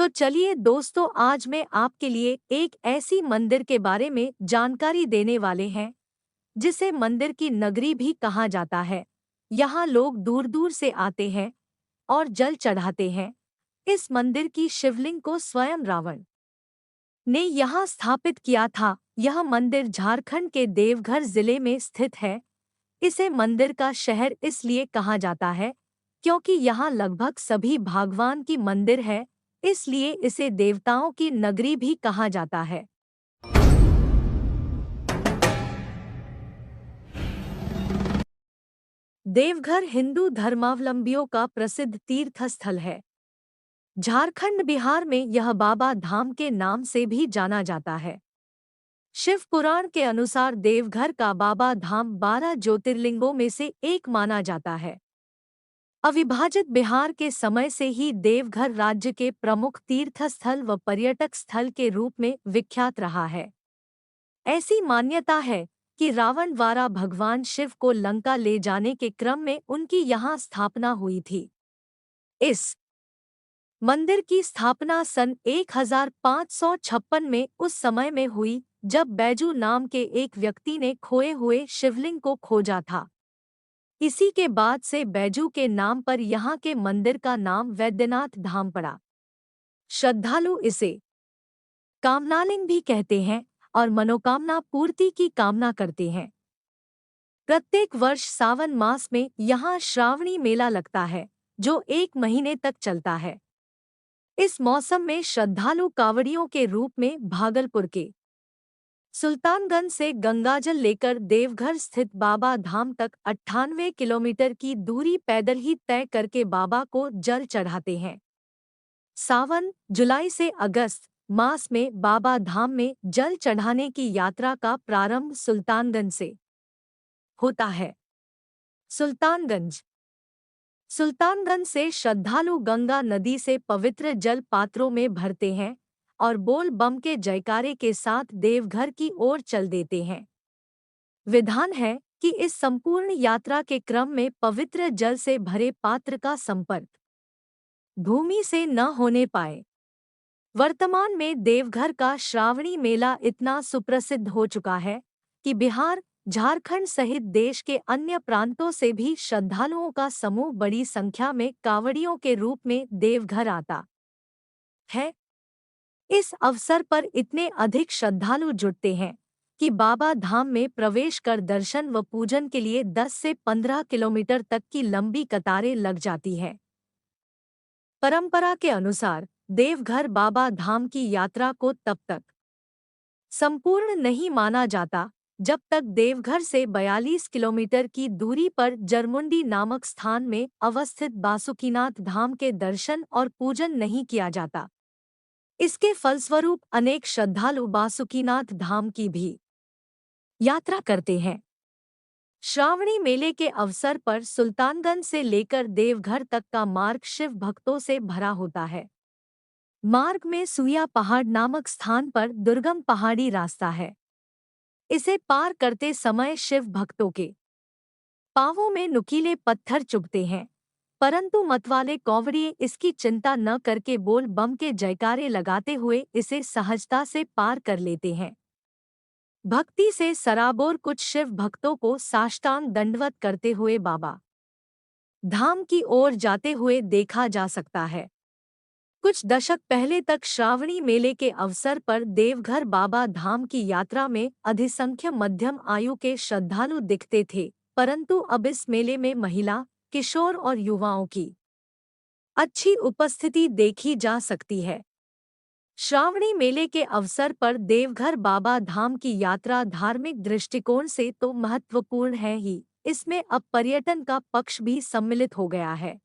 चलिए दोस्तों, आज मैं आपके लिए एक ऐसी मंदिर के बारे में जानकारी देने वाले हैं जिसे मंदिर की नगरी भी कहा जाता है। यहाँ लोग दूर दूर से आते हैं और जल चढ़ाते हैं। इस मंदिर की शिवलिंग को स्वयं रावण ने यहाँ स्थापित किया था। यह मंदिर झारखंड के देवघर जिले में स्थित है। इसे मंदिर का शहर इसलिए कहा जाता है क्योंकि यहाँ लगभग सभी भगवान की मंदिर है, इसलिए इसे देवताओं की नगरी भी कहा जाता है। देवघर हिंदू धर्मावलंबियों का प्रसिद्ध तीर्थ स्थल है। झारखंड बिहार में यह बाबा धाम के नाम से भी जाना जाता है। शिव पुराण के अनुसार देवघर का बाबा धाम 12 ज्योतिर्लिंगों में से एक माना जाता है। अविभाजित बिहार के समय से ही देवघर राज्य के प्रमुख तीर्थस्थल व पर्यटक स्थल के रूप में विख्यात रहा है। ऐसी मान्यता है कि रावण द्वारा भगवान शिव को लंका ले जाने के क्रम में उनकी यहाँ स्थापना हुई थी। इस मंदिर की स्थापना सन 1556 में उस समय में हुई जब बैजू नाम के एक व्यक्ति ने खोए हुए शिवलिंग को खोजा था। इसी के बाद से बैजू के नाम पर यहाँ के मंदिर का नाम वैद्यनाथ धाम पड़ा। श्रद्धालु इसे कामनालिंग भी कहते हैं और मनोकामना पूर्ति की कामना करते हैं। प्रत्येक वर्ष सावन मास में यहाँ श्रावणी मेला लगता है जो 1 महीने तक चलता है। इस मौसम में श्रद्धालु कांवड़ियों के रूप में भागलपुर के सुल्तानगंज से गंगाजल लेकर देवघर स्थित बाबा धाम तक 98 किलोमीटर की दूरी पैदल ही तय करके बाबा को जल चढ़ाते हैं। सावन, जुलाई से अगस्त मास में बाबा धाम में जल चढ़ाने की यात्रा का प्रारंभ सुल्तानगंज से होता है। सुल्तानगंज से श्रद्धालु गंगा नदी से पवित्र जल पात्रों में भरते हैं और बोल बम के जयकारे के साथ देवघर की ओर चल देते हैं। विधान है कि इस संपूर्ण यात्रा के क्रम में पवित्र जल से भरे पात्र का संपर्क भूमि से न होने पाए। वर्तमान में देवघर का श्रावणी मेला इतना सुप्रसिद्ध हो चुका है कि बिहार, झारखंड सहित देश के अन्य प्रांतों से भी श्रद्धालुओं का समूह बड़ी संख्या में कांवड़ियों के रूप में देवघर आता है। इस अवसर पर इतने अधिक श्रद्धालु जुटते हैं कि बाबा धाम में प्रवेश कर दर्शन व पूजन के लिए 10 से 15 किलोमीटर तक की लंबी कतारें लग जाती हैं। परंपरा के अनुसार देवघर बाबा धाम की यात्रा को तब तक संपूर्ण नहीं माना जाता जब तक देवघर से 42 किलोमीटर की दूरी पर जरमुंडी नामक स्थान में अवस्थित बासुकीनाथ धाम के दर्शन और पूजन नहीं किया जाता। इसके फलस्वरूप अनेक श्रद्धालु बासुकीनाथ धाम की भी यात्रा करते हैं। श्रावणी मेले के अवसर पर सुल्तानगंज से लेकर देवघर तक का मार्ग शिव भक्तों से भरा होता है। मार्ग में सुइया पहाड़ नामक स्थान पर दुर्गम पहाड़ी रास्ता है। इसे पार करते समय शिव भक्तों के पांवों में नुकीले पत्थर चुभते हैं, परंतु मतवाले कांवड़िए इसकी चिंता न करके बोल बम के जयकारे लगाते हुए इसे सहजता से पार कर लेते हैं। भक्ति से सराबोर कुछ शिव भक्तों को साष्टांग दंडवत करते हुए बाबा धाम की ओर जाते हुए देखा जा सकता है। कुछ दशक पहले तक श्रावणी मेले के अवसर पर देवघर बाबा धाम की यात्रा में अधिसंख्य मध्यम आयु के श्रद्धालु दिखते थे, परंतु अब इस मेले में महिला, किशोर और युवाओं की अच्छी उपस्थिति देखी जा सकती है। श्रावणी मेले के अवसर पर देवघर बाबा धाम की यात्रा धार्मिक दृष्टिकोण से तो महत्वपूर्ण है ही, इसमें अब पर्यटन का पक्ष भी सम्मिलित हो गया है।